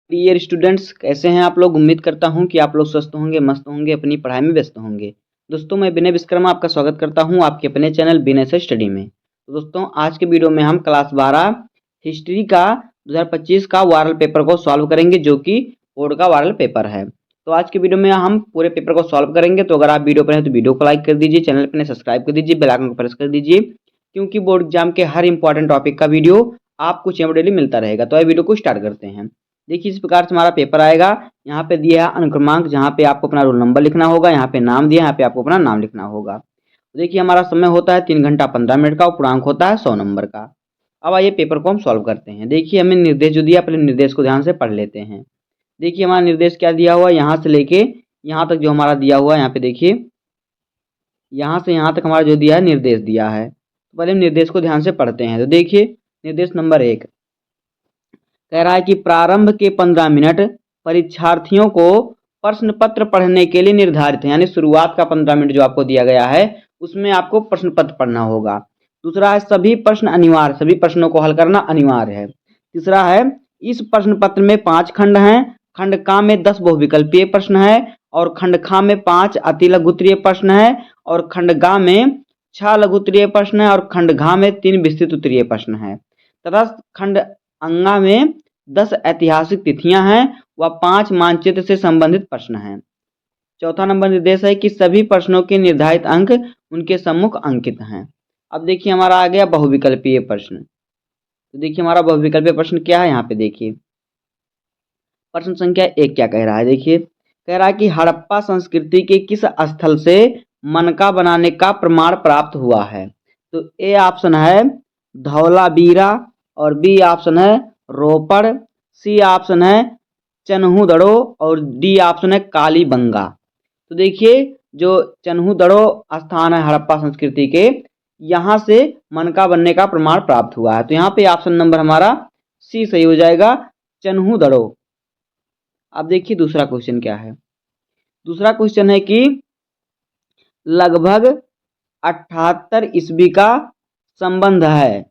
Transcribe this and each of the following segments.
Dear students, कैसे हैं आप लोग। उम्मीद करता हूं कि आप लोग स्वस्थ होंगे, मस्त होंगे, अपनी पढ़ाई में व्यस्त होंगे। दोस्तों, मैं विनय विश्वकर्मा आपका स्वागत करता हूं आपके अपने चैनल विनय से स्टडी में। तो दोस्तों, आज के वीडियो में हम क्लास 12 हिस्ट्री का 2025 का वायरल पेपर को सॉल्व करेंगे, जो कि बोर्ड का वायरल पेपर है। तो आज के वीडियो में हम पूरे पेपर को सॉल्व करेंगे। तो अगर आप वीडियो पर हैं तो वीडियो को लाइक कर दीजिए, चैनल पर सब्सक्राइब कर दीजिए, बेल आइकन को प्रेस कर दीजिए, क्योंकि बोर्ड एग्जाम के हर इंपॉर्टेंट टॉपिक का वीडियो आपको चैनल डेली मिलता रहेगा। तो आइए वीडियो को स्टार्ट करते हैं। देखिए, इस प्रकार से हमारा पेपर आएगा। यहाँ पे दिया है अनुक्रमांक, जहाँ पे आपको अपना रोल नंबर लिखना होगा। यहाँ पे नाम दिया है, यहाँ पे आपको अपना नाम लिखना होगा। देखिए, हमारा समय होता है 3 घंटा 15 मिनट का और पूर्णांक होता है 100 नंबर का। अब आइए पेपर को हम सॉल्व करते हैं। देखिए, हमें निर्देश जो दिया, पहले निर्देश को ध्यान से पढ़ लेते हैं। देखिए, हमारा निर्देश क्या दिया हुआ है, यहाँ से लेके यहाँ तक जो हमारा दिया हुआ है, यहाँ पे देखिए, यहाँ से यहाँ तक हमारा जो दिया है निर्देश दिया है। तो पहले हम निर्देश को ध्यान से पढ़ते हैं। तो देखिए, निर्देश नंबर 1 कह रहा है कि प्रारंभ के 15 मिनट परीक्षार्थियों को प्रश्न पत्र पढ़ने के लिए निर्धारित है। यानी शुरुआत का 15 मिनट जो आपको दिया गया है, उसमें आपको प्रश्न पत्र पढ़ना होगा। दूसरा है सभी प्रश्न अनिवार्य, सभी प्रश्नों को हल करना अनिवार्य है। तीसरा है इस प्रश्न पत्र में 5 खंड हैं। खंड का में 10 बहुविकल्पीय प्रश्न है और खंड खा में 5 अति लघु उत्तरीय प्रश्न है और खंड गा में 6 लघु उत्तरीय प्रश्न है और खंड घा में 3 विस्तृत उत्तरीय प्रश्न है तथा खंड अंगा में 10 ऐतिहासिक तिथियां हैं व 5 मानचित्र से संबंधित प्रश्न हैं। चौथा नंबर निर्देश है कि सभी प्रश्नों के निर्धारित अंक उनके सम्मुख अंकित हैं। अब देखिए, हमारा आ गया बहुविकल्पीय प्रश्न। तो देखिए, हमारा बहुविकल्पीय प्रश्न क्या है। यहाँ पे देखिए, प्रश्न संख्या 1 क्या कह रहा है। देखिए, कह रहा है कि हड़प्पा संस्कृति के किस स्थल से मनका बनाने का प्रमाण प्राप्त हुआ है। तो ए ऑप्शन है धौलावीरा और बी ऑप्शन है रोपड़, सी ऑप्शन है चन्हूदड़ो और डी ऑप्शन है कालीबंगा। तो देखिए, जो चन्हूदड़ो स्थान है हड़प्पा संस्कृति के, यहाँ से मनका बनने का प्रमाण प्राप्त हुआ है। तो यहाँ पे ऑप्शन नंबर हमारा सी सही हो जाएगा, चन्हूदड़ो। अब देखिए, दूसरा क्वेश्चन क्या है। दूसरा क्वेश्चन है कि लगभग 78 ईस्वी का संबंध है।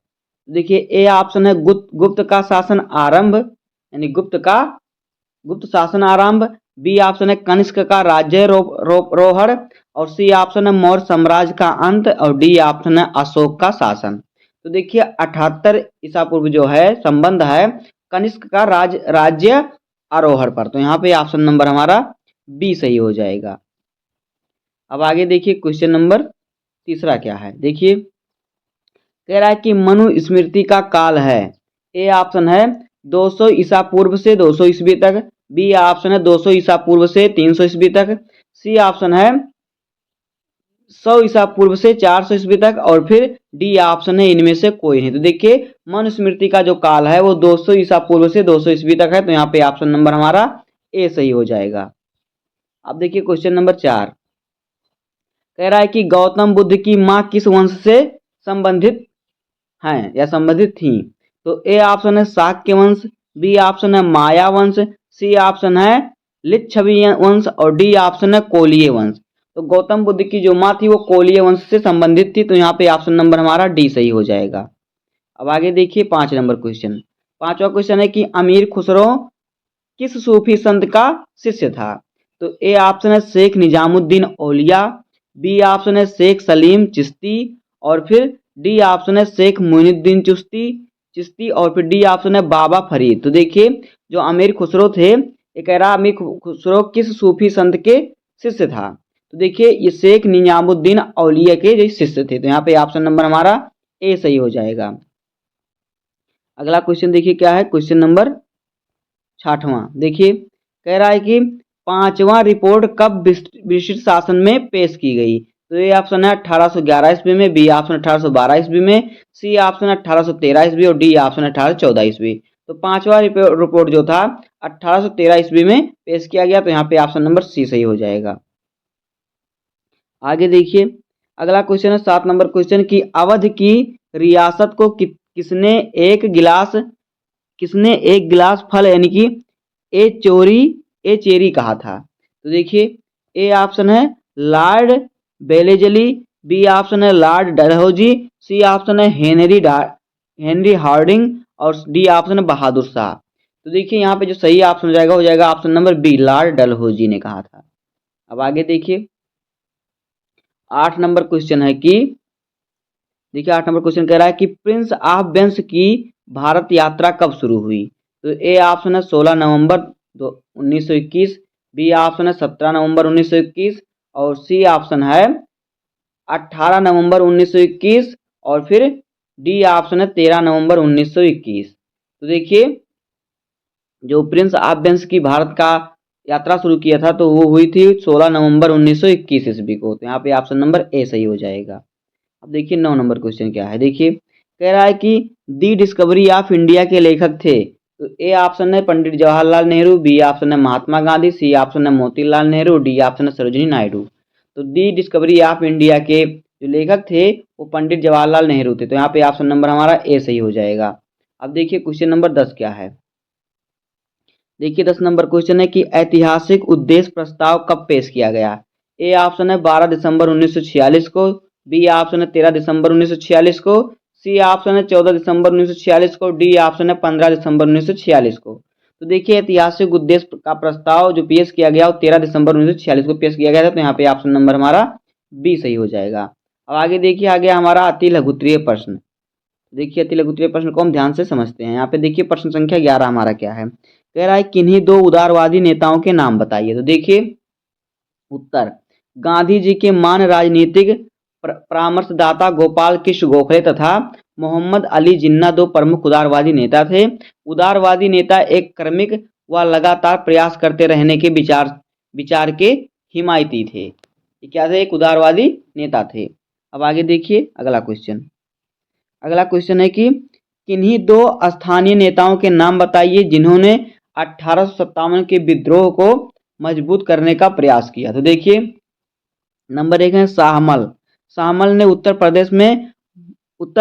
देखिए, ए ऑप्शन है गुप्त का शासन आरंभ, यानी गुप्त शासन आरंभ। बी ऑप्शन है कनिष्क का राज्य रोहड़ और सी ऑप्शन है मौर्य साम्राज्य का अंत और डी ऑप्शन है अशोक का शासन। तो देखिए, 78 ईसा पूर्व जो है संबंध है कनिष्क का राज्य आरोहण पर। तो यहाँ पे ऑप्शन नंबर हमारा बी सही हो जाएगा। अब आगे देखिए, क्वेश्चन नंबर तीसरा क्या है। देखिए, कह रहा है कि मनुस्मृति का काल है। ए ऑप्शन है 200 ईसा पूर्व से 200 ईस्वी तक, बी ऑप्शन है 200 ईसा पूर्व से 300 ईस्वी तक, सी ऑप्शन है 100 ईसा पूर्व से 400 ईस्वी तक और फिर डी ऑप्शन है इनमें से कोई नहीं। तो देखिए, मनुस्मृति का जो काल है वो 200 ईसा पूर्व से 200 ईस्वी तक है। तो यहाँ पे ऑप्शन नंबर हमारा ए सही हो जाएगा। अब देखिए, क्वेश्चन नंबर 4 कह रहा है कि गौतम बुद्ध की माँ किस वंश से संबंधित हैं या संबंधित थी। तो ए ऑप्शन है शाक्य वंश, बी ऑप्शन है माया वंश, सी ऑप्शन है लिच्छवी वंश और डी ऑप्शन है कोलीय वंश। तो गौतम बुद्ध की जो माँ थी वो कोलीय वंश से संबंधित थी। तो यहाँ पे ऑप्शन नंबर हमारा डी सही हो जाएगा। अब आगे देखिए, 5 नंबर क्वेश्चन। 5वां क्वेश्चन है कि अमीर खुसरो किस सूफी संत का शिष्य था। तो ए ऑप्शन है शेख निजामुद्दीन औलिया, बी ऑप्शन है शेख सलीम चिश्ती और फिर डी ऑप्शन है शेख मोइनुद्दीन चिश्ती और फिर डी ऑप्शन है बाबा फरीद। तो देखिए, जो अमीर खुसरो थे, ये कह रहा अमीर खुसरो किस सूफी संत के शिष्य था। तो देखिए, ये शेख निजामुद्दीन औलिया के जो शिष्य थे। तो यहाँ पे ऑप्शन नंबर हमारा ए सही हो जाएगा। अगला क्वेश्चन देखिए क्या है, क्वेश्चन नंबर 6वां। देखिए, कह रहा है कि 5वां रिपोर्ट कब ब्रिटिश शासन में पेश की गई। तो ये ऑप्शन है 1811 ईस्वी में, बी ऑप्शन 1812 ईस्वी में, सी ऑप्शन 1813 ईस्वी और डी ऑप्शन 1814 ईस्वी। तो 5वां रिपोर्ट जो था 1813 ईस्वी में पेश किया गया। तो यहाँ पे ऑप्शन नंबर सी सही हो जाएगा। आगे देखिए, अगला क्वेश्चन है 7 नंबर क्वेश्चन की अवध की रियासत को किसने एक गिलास फल यानी कि ए चेरी कहा था। तो देखिए, ए ऑप्शन है लॉर्ड बेलेजली, बी ऑप्शन है लॉर्ड डलहौजी, सी ऑप्शन है हेनरी हार्डिंग और डी ऑप्शन है बहादुर शाह। तो देखिए यहाँ पे जो सही ऑप्शन हो जाएगा option number B, Lord Dalhousie ने कहा था। अब आगे देखिए 8 नंबर क्वेश्चन है कि देखिए 8 नंबर क्वेश्चन कह रहा है कि प्रिंस ऑफ वेल्स की भारत यात्रा कब शुरू हुई। तो ए ऑप्शन है 16 नवंबर 1921, बी ऑप्शन है 17 नवंबर 1921 और सी ऑप्शन है 18 नवंबर 1921 और फिर डी ऑप्शन है 13 नवंबर 1921। तो देखिए जो प्रिंस ऑफ वेल्स की भारत का यात्रा शुरू किया था तो वो हुई थी 16 नवंबर 1921 ईस्वी को। तो यहाँ पे ऑप्शन नंबर ए सही हो जाएगा। अब देखिए 9 नंबर क्वेश्चन क्या है, देखिए कह रहा है कि दी डिस्कवरी ऑफ इंडिया के लेखक थे। तो ए ऑप्शन है पंडित जवाहरलाल नेहरू, बी ऑप्शन है महात्मा गांधी, सी ऑप्शन है मोतीलाल नेहरू, डी ऑप्शन है सरोजिनी नायडू। तो दी डिस्कवरी ऑफ इंडिया के जो लेखक थे वो पंडित जवाहरलाल नेहरू थे। तो यहाँ पे ऑप्शन नंबर हमारा ए सही हो जाएगा। अब देखिए क्वेश्चन नंबर 10 क्या है, देखिए 10 नंबर क्वेश्चन है कि ऐतिहासिक उद्देश्य प्रस्ताव कब पेश किया गया। ए ऑप्शन है 12 दिसंबर 1946 को, बी ऑप्शन है 13 दिसंबर 1946 को, सी ऑप्शन है 14 दिसंबर 1946 को, डी ऑप्शन है 15 दिसंबर 1946 को। तो देखिए ऐतिहासिक उद्देश्य का प्रस्ताव जो पेश किया गया वो 13 दिसंबर 1946 को पेश किया गया था। तो यहाँ पे ऑप्शन नंबर हमारा बी सही हो जाएगा। अब आगे देखिए आ गया हमारा अति लघुत्तरीय प्रश्न। देखिए अति लघुत्तरीय प्रश्न को हम ध्यान से समझते हैं। यहाँ पे देखिए प्रश्न संख्या 11 हमारा क्या है, कह रहा है किन्हीं दो उदारवादी नेताओं के नाम बताइए। तो देखिए उत्तर, गांधी जी के मान राजनीतिक परामर्शदाता गोपाल कृष्ण गोखले तथा मोहम्मद अली जिन्ना दो प्रमुख उदारवादी नेता थे। उदारवादी नेता एक क्रमिक व लगातार प्रयास करते रहने के विचार के हिमायती थे। ये क्या थे, एक उदारवादी नेता थे। अब आगे देखिए अगला क्वेश्चन है कि किन्हीं दो स्थानीय नेताओं के नाम बताइए जिन्होंने 1857 के विद्रोह को मजबूत करने का प्रयास किया। तो देखिए नंबर 1 है शाहमल ने उत्तर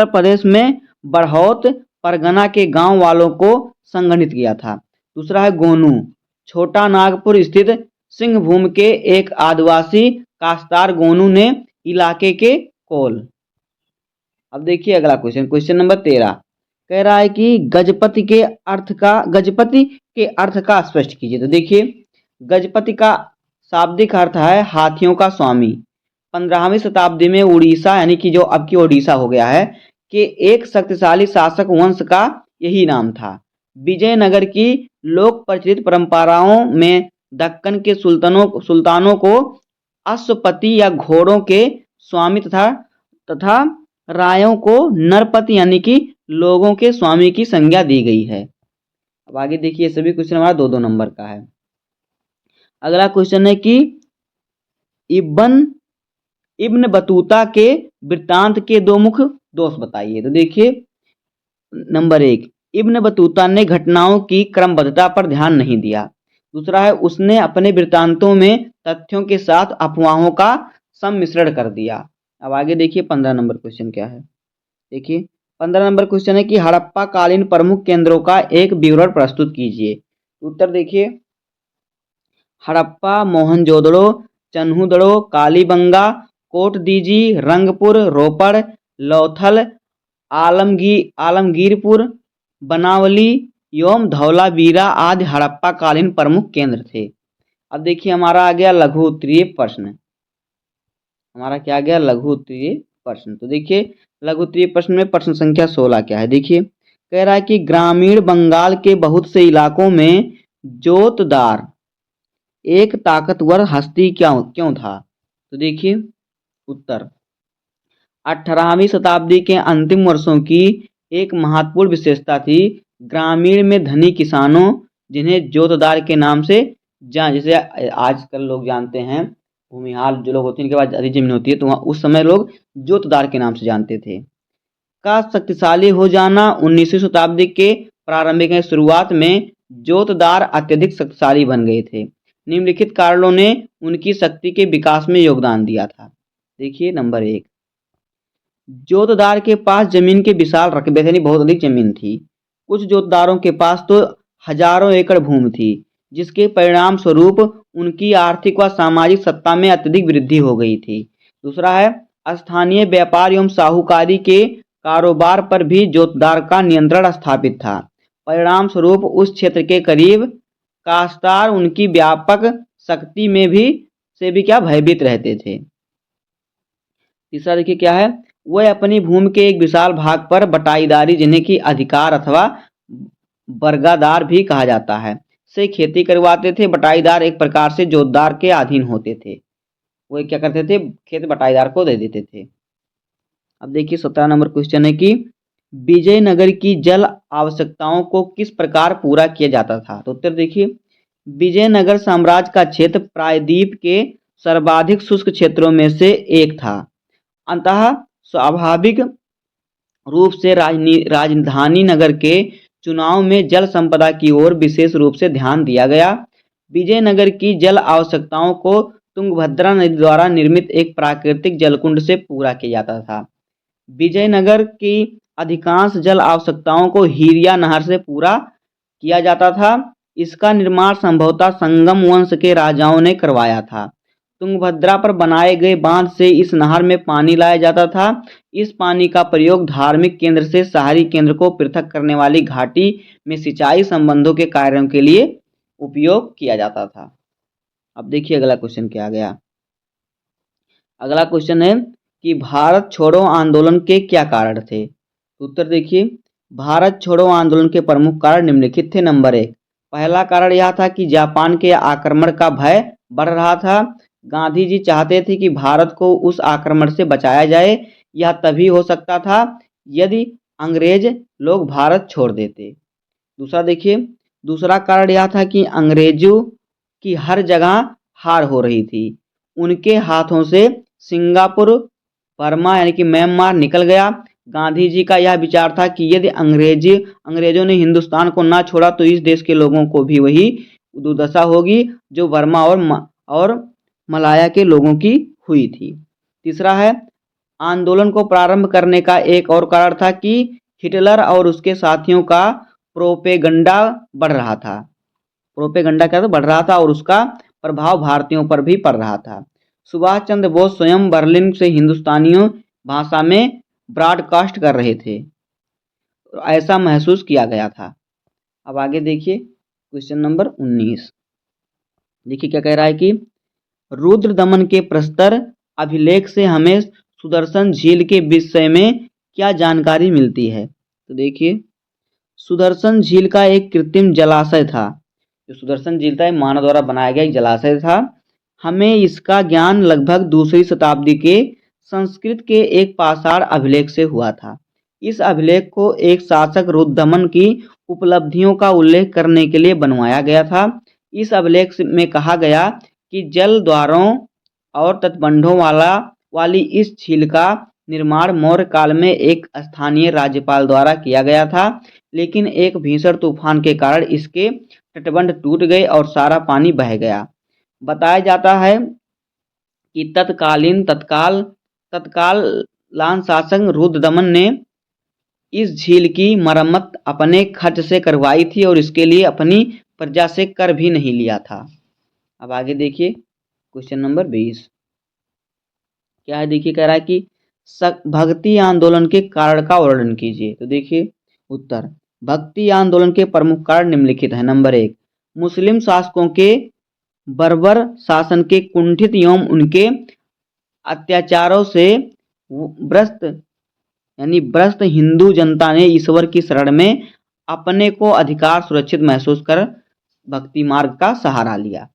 प्रदेश में बढ़ौत परगना के गांव वालों को संगठित किया था। दूसरा है गोनू, छोटा नागपुर स्थित सिंहभूम के एक आदिवासी काश्तकार गोनू ने इलाके के कोल। अब देखिए अगला क्वेश्चन नंबर 13 कह रहा है कि गजपति के अर्थ का स्पष्ट कीजिए। तो देखिए गजपति का शाब्दिक अर्थ है हाथियों का स्वामी। 15वीं शताब्दी में उड़ीसा यानी कि जो अब की ओडिशा हो गया है कि एक शक्तिशाली शासक वंश का यही नाम था। विजयनगर की लोक प्रचलित परंपराओं में दक्कन के सुल्तानों को अश्वपति या घोड़ों के स्वामी तथा रायों को नरपति यानी कि लोगों के स्वामी की संज्ञा दी गई है। अब आगे देखिए सभी क्वेश्चन हमारा 2-2 नंबर का है। अगला क्वेश्चन है कि इब्न बतूता के वृत्तांत के दो मुख्य दोष बताइए। तो देखिए नंबर 1, इब्न बतूता ने घटनाओं की क्रमबद्धता पर ध्यान नहीं दिया। दूसरा है उसने अपने वृत्तांतों में तथ्यों के साथ अफवाहों का सम्मिश्रण कर दिया। अब आगे देखिए 15 नंबर क्वेश्चन क्या है, देखिए 15 नंबर क्वेश्चन है कि हड़प्पा कालीन प्रमुख केंद्रों का एक विवरण प्रस्तुत कीजिए। उत्तर देखिए हड़प्पा मोहनजोदड़ो, चन्हूदड़ो, कालीबंगा, कोटदीजी, रंगपुर, रोपड़, लौथल, आलमगीरपुर, बनावली एवं धौलावीरा आदि हड़प्पा कालीन प्रमुख केंद्र थे। अब देखिए हमारा आ गया लघु उत्तरीय प्रश्न, हमारा क्या आ गया लघु उत्तरीय प्रश्न। तो देखिए लघु उत्तरीय प्रश्न में प्रश्न संख्या 16 क्या है, देखिए कह रहा है कि ग्रामीण बंगाल के बहुत से इलाकों में जोतदार एक ताकतवर हस्ती क्यों था। तो देखिए उत्तर 18वीं शताब्दी के अंतिम वर्षों की एक महत्वपूर्ण विशेषता थी ग्रामीण में धनी किसानों जिन्हें जोतदार के नाम से जैसे आजकल लोग जानते हैं भूमिहार जो लोग होते हैं इनके पास अधिक जमीन होती है तो उस समय लोग जोतदार के नाम से जानते थे का शक्तिशाली हो जाना। 19वीं शताब्दी के प्रारंभिक शुरुआत में जोतदार अत्यधिक शक्तिशाली बन गए थे। निम्नलिखित कारणों ने उनकी शक्ति के विकास में योगदान दिया था। देखिए नंबर 1, जोतदार के पास जमीन के विशाल रकबे थे, बहुत अधिक जमीन थी। कुछ जोतदारों के पास तो हजारों एकड़ भूमि थी जिसके परिणाम स्वरूप उनकी आर्थिक व सामाजिक सत्ता में अत्यधिक वृद्धि हो गई थी। दूसरा है स्थानीय व्यापार एवं साहूकारी के कारोबार पर भी जोतदार का नियंत्रण स्थापित था। परिणाम स्वरूप उस क्षेत्र के करीब काश्तकार उनकी व्यापक शक्ति में भी क्या भयभीत रहते थे। तीसरा देखिए क्या है, वह अपनी भूमि के एक विशाल भाग पर बटाईदारी, जिन्हें कि अधिकार अथवा बर्गादार भी कहा जाता है, से खेती करवाते थे। बटाईदार एक प्रकार से जोतदार के अधीन होते थे। वो क्या करते थे, खेत बटाईदार को दे देते थे। अब देखिए 17 नंबर क्वेश्चन है कि विजयनगर की जल आवश्यकताओं को किस प्रकार पूरा किया जाता था। तो उत्तर देखिए, विजयनगर साम्राज्य का क्षेत्र प्रायद्वीप के सर्वाधिक शुष्क क्षेत्रों में से एक था। अतः स्वाभाविक रूप से राजधानी नगर के चुनाव में जल संपदा की ओर विशेष रूप से ध्यान दिया गया। विजयनगर की जल आवश्यकताओं को तुंगभद्रा नदी द्वारा निर्मित एक प्राकृतिक जलकुंड से पूरा किया जाता था। विजयनगर की अधिकांश जल आवश्यकताओं को हिरिया नहर से पूरा किया जाता था। इसका निर्माण संभवतः संगम वंश के राजाओं ने करवाया था। तुंगभद्रा पर बनाए गए बांध से इस नहर में पानी लाया जाता था। इस पानी का प्रयोग धार्मिक केंद्र से शहरी केंद्र को पृथक करने वाली घाटी में सिंचाई संबंधों के कार्यों के लिए उपयोग किया जाता था। अब देखिए अगला क्वेश्चन क्या आ गया। अगला क्वेश्चन है कि भारत छोड़ो आंदोलन के क्या कारण थे। उत्तर देखिए, भारत छोड़ो आंदोलन के प्रमुख कारण निम्नलिखित थे। नंबर 1, पहला कारण यह था कि जापान के आक्रमण का भय बढ़ रहा था। गांधी जी चाहते थे कि भारत को उस आक्रमण से बचाया जाए। यह तभी हो सकता था यदि अंग्रेज लोग भारत छोड़ देते। दूसरा देखिए, दूसरा कारण यह था कि अंग्रेजों की हर जगह हार हो रही थी। उनके हाथों से सिंगापुर, बर्मा यानी कि म्यांमार निकल गया। गांधी जी का यह विचार था कि यदि अंग्रेजों ने हिंदुस्तान को ना छोड़ा तो इस देश के लोगों को भी वही दुर्दशा होगी जो बर्मा और मलाया के लोगों की हुई थी। तीसरा है, आंदोलन को प्रारंभ करने का एक और कारण था कि हिटलर और उसके साथियों का प्रोपेगंडा बढ़ रहा था। प्रोपेगंडा क्या था, बढ़ रहा था और उसका प्रभाव भारतीयों पर भी पड़ रहा था। सुभाष चंद्र बोस स्वयं बर्लिन से हिंदुस्तानियों भाषा में ब्रॉडकास्ट कर रहे थे, ऐसा महसूस किया गया था। अब आगे देखिए क्वेश्चन नंबर 19। देखिए क्या कह रहा है कि रुद्र दमन के प्रस्तर अभिलेख से हमें सुदर्शन झील के विषय में क्या जानकारी मिलती है। तो देखिए, सुदर्शन झील का एक कृत्रिम जलाशय था। जो सुदर्शन झील था मानव द्वारा बनाया गया एक जलाशय था। हमें इसका ज्ञान लगभग दूसरी शताब्दी के संस्कृत के एक पाषाण अभिलेख से हुआ था। इस अभिलेख को एक शासक रुद्रदमन की उपलब्धियों का उल्लेख करने के लिए बनवाया गया था। इस अभिलेख में कहा गया कि जल द्वारों और तटबंधों वाली इस झील का निर्माण मौर्य काल में एक स्थानीय राज्यपाल द्वारा किया गया था, लेकिन एक भीषण तूफान के कारण इसके तटबंध टूट गए और सारा पानी बह गया। बताया जाता है कि तत्कालीन शासक रुद्रदमन ने इस झील की मरम्मत अपने खर्च से करवाई थी और इसके लिए अपनी प्रजा से कर भी नहीं लिया था। अब आगे देखिए क्वेश्चन नंबर 20 क्या है। देखिए कह रहा है कि भक्ति आंदोलन के कारण का वर्णन कीजिए। तो देखिए उत्तर, भक्ति आंदोलन के प्रमुख कारण निम्नलिखित है। नंबर 1, मुस्लिम शासकों के बर्बर शासन के कुंठित एवं उनके अत्याचारों से भ्रष्ट हिंदू जनता ने ईश्वर की शरण में अपने को अधिकार सुरक्षित महसूस कर भक्ति मार्ग का सहारा लिया।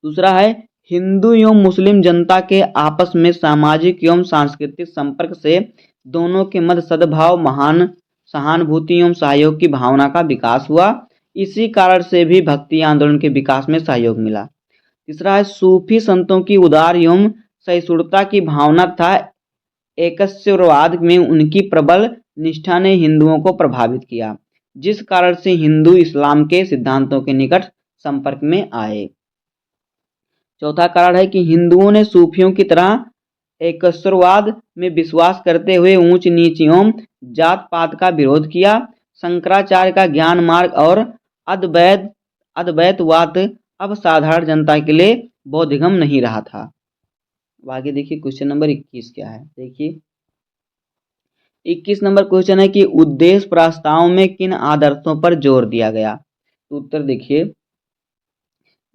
दूसरा है, हिंदू एवं मुस्लिम जनता के आपस में सामाजिक एवं सांस्कृतिक संपर्क से दोनों के मध्य सद्भाव, महान सहानुभूति एवं सहयोग की भावना का विकास हुआ। इसी कारण से भी भक्ति आंदोलन के विकास में सहयोग मिला। तीसरा है, सूफी संतों की उदार एवं सहिष्णुता की भावना था एकस्वरवाद में उनकी प्रबल निष्ठा ने हिंदुओं को प्रभावित किया, जिस कारण से हिंदू इस्लाम के सिद्धांतों के निकट संपर्क में आए। चौथा कारण है कि हिंदुओं ने सूफियों की तरह एकस्वरवाद में विश्वास करते हुए ऊंच नीच एवं जात पात का विरोध किया। शंकराचार्य का ज्ञान मार्ग और अद्वैतवाद अब साधारण जनता के लिए बोधगम्य नहीं रहा था। आगे देखिए क्वेश्चन नंबर 21 क्या है। देखिए, 21 नंबर क्वेश्चन है कि उद्देश्य प्रस्ताव में किन आदर्शों पर जोर दिया गया। तो उत्तर देखिए,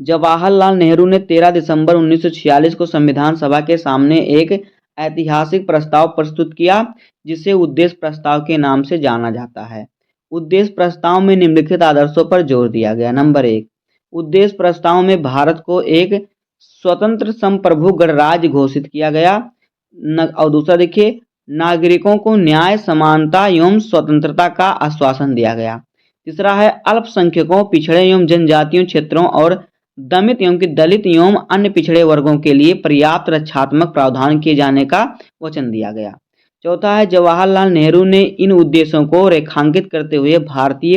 जवाहरलाल नेहरू ने 13 दिसंबर 1946 को संविधान सभा के सामने एक ऐतिहासिक प्रस्ताव प्रस्तुत किया, जिसे उद्देश्य प्रस्ताव के नाम से जाना जाता है। उद्देश्य प्रस्ताव में निम्नलिखित आदर्शों पर जोर दिया गया। नंबर 1, उद्देश्य प्रस्ताव में भारत को एक स्वतंत्र संप्रभु गणराज्य घोषित किया गया। और दूसरा देखिए, नागरिकों को न्याय, समानता एवं स्वतंत्रता का आश्वासन दिया गया। तीसरा है, अल्पसंख्यकों, पिछड़े एवं जनजातीय क्षेत्रों और दमित एवं कि दलित एवं अन्य पिछड़े वर्गों के लिए पर्याप्त रक्षात्मक प्रावधान किए जाने का वचन दिया गया। चौथा है, जवाहरलाल नेहरू ने इन उद्देश्यों को रेखांकित करते हुए भारतीय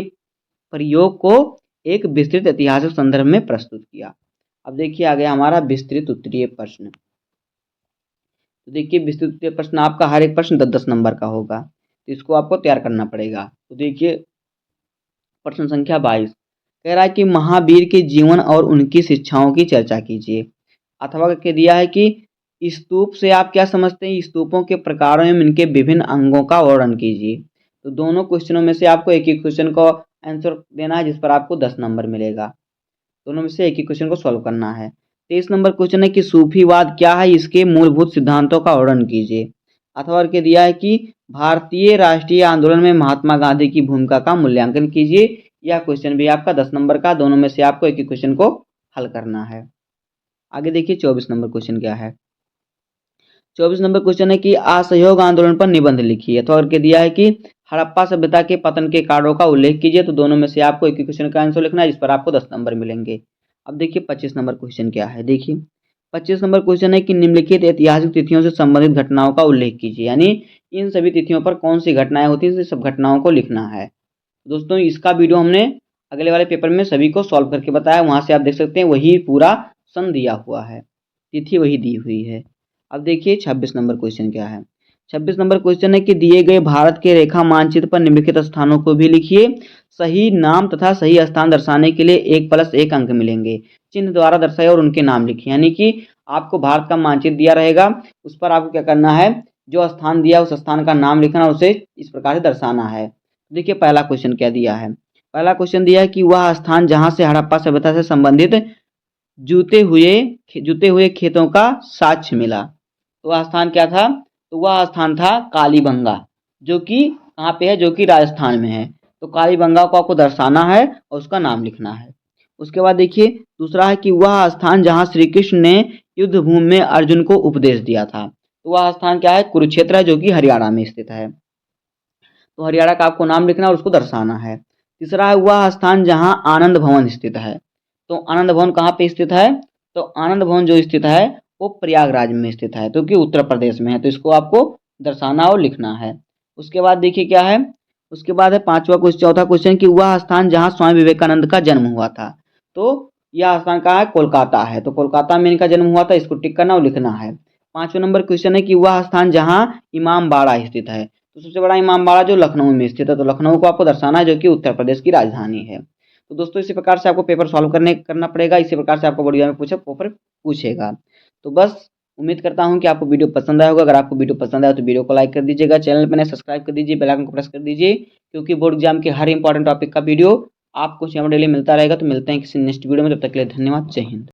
प्रयोग को एक विस्तृत ऐतिहासिक संदर्भ में प्रस्तुत किया। अब देखिए आ गया हमारा विस्तृत उत्तरीय प्रश्न। तो देखिए विस्तृत उत्तरीय प्रश्न आपका हर एक प्रश्न 10-10 नंबर का होगा, तो इसको आपको तैयार करना पड़ेगा। तो देखिए प्रश्न संख्या 22 कह रहा है कि महावीर के जीवन और उनकी शिक्षाओं की चर्चा कीजिए। अथवा करके दिया है कि स्तूप से आप क्या समझते हैं, स्तूपों के प्रकारों एवं इनके विभिन्न अंगों का वर्णन कीजिए। तो दोनों क्वेश्चनों में से आपको एक ही क्वेश्चन को आंसर देना है, जिस पर आपको 10 नंबर मिलेगा। दोनों में से एक ही क्वेश्चन को सॉल्व करना है। 23 नंबर क्वेश्चन है कि सूफीवाद क्या है, इसके मूलभूत सिद्धांतों का वर्णन कीजिए। अथवा करके दिया है कि भारतीय राष्ट्रीय आंदोलन में महात्मा गांधी की भूमिका का मूल्यांकन कीजिए। यह क्वेश्चन भी आपका 10 नंबर का, दोनों में से आपको एक ही क्वेश्चन को हल करना है। आगे देखिए 24 नंबर क्वेश्चन क्या है। 24 नंबर क्वेश्चन है कि असहयोग आंदोलन पर निबंध लिखिए। तो करके दिया है कि हड़प्पा सभ्यता के पतन के कारणों का उल्लेख कीजिए। तो दोनों में से आपको एक ही क्वेश्चन का आंसर लिखना है, जिस पर आपको 10 नंबर मिलेंगे। अब देखिए 25 नंबर क्वेश्चन क्या है। देखिए 25 नंबर क्वेश्चन है कि निम्नलिखित ऐतिहासिक तिथियों से संबंधित घटनाओं का उल्लेख कीजिए। यानी इन सभी तिथियों पर कौन सी घटनाएं होती हैं, सब घटनाओं को लिखना है। दोस्तों इसका वीडियो हमने अगले वाले पेपर में सभी को सॉल्व करके बताया, वहां से आप देख सकते हैं वही पूरा सन दिया हुआ है, तिथि वही दी हुई है। अब देखिए 26 नंबर क्वेश्चन क्या है। 26 नंबर क्वेश्चन है कि दिए गए भारत के रेखा मानचित्र पर निम्नलिखित स्थानों को भी लिखिए। सही नाम तथा सही स्थान दर्शाने के लिए 1+1 अंक मिलेंगे। चिन्ह द्वारा दर्शाए और उनके नाम लिखिए। यानी कि आपको भारत का मानचित्र दिया रहेगा, उस पर आपको क्या करना है, जो स्थान दिया उस स्थान का नाम लिखना, उसे इस प्रकार से दर्शाना है। देखिए पहला क्वेश्चन क्या दिया है। पहला क्वेश्चन दिया है कि वह स्थान जहां से हड़प्पा सभ्यता से संबंधित जूते हुए खेतों का साक्ष्य मिला। तो वह स्थान क्या था, तो वह स्थान था कालीबंगा, जो कि कहाँ पे है, जो कि राजस्थान में है। तो कालीबंगा को आपको दर्शाना है और उसका नाम लिखना है। उसके बाद देखिए दूसरा है कि वह स्थान जहाँ श्री कृष्ण ने युद्ध भूमि में अर्जुन को उपदेश दिया था। तो वह स्थान क्या है, कुरुक्षेत्र है, जो कि हरियाणा में स्थित है। तो हरियाणा का आपको नाम लिखना और उसको दर्शाना है। तीसरा है वह स्थान जहां आनंद भवन स्थित है। तो आनंद भवन कहाँ पे स्थित है, तो आनंद भवन जो स्थित है वो प्रयागराज में स्थित है, तो कि उत्तर प्रदेश में है। तो इसको आपको दर्शाना और लिखना है। उसके बाद देखिए क्या है, उसके बाद है चौथा क्वेश्चन कि वह स्थान जहाँ स्वामी विवेकानंद का जन्म हुआ था। तो यह स्थान कहाँ है, कोलकाता है। तो कोलकाता में इनका जन्म हुआ था, इसको टिक करना और लिखना है। 5वां नंबर क्वेश्चन है कि वह स्थान जहाँ इमामबाड़ा स्थित है। तो सबसे बड़ा इमामबाड़ा जो लखनऊ में स्थित है, तो लखनऊ को आपको दर्शाना है, जो कि उत्तर प्रदेश की राजधानी है। तो दोस्तों इसी प्रकार से आपको पेपर सॉल्व करना पड़ेगा, इसी प्रकार से आपको बोर्ड एग्जाम में पेपर पूछेगा। तो बस उम्मीद करता हूं कि आपको वीडियो पसंद आया होगा। अगर आपको वीडियो पसंद आया तो वीडियो को लाइक कर दीजिएगा, चैनल पर नए सब्सक्राइब कर दीजिए, बेल आइकन को प्रेस कर दीजिए, क्योंकि बोर्ड एग्जाम के हर इंपॉर्टेंट टॉपिक का वीडियो आपको डेली मिलता रहेगा। तो मिलते हैं किसी नेक्स्ट वीडियो में, तब तक के लिए धन्यवाद, जय हिंद।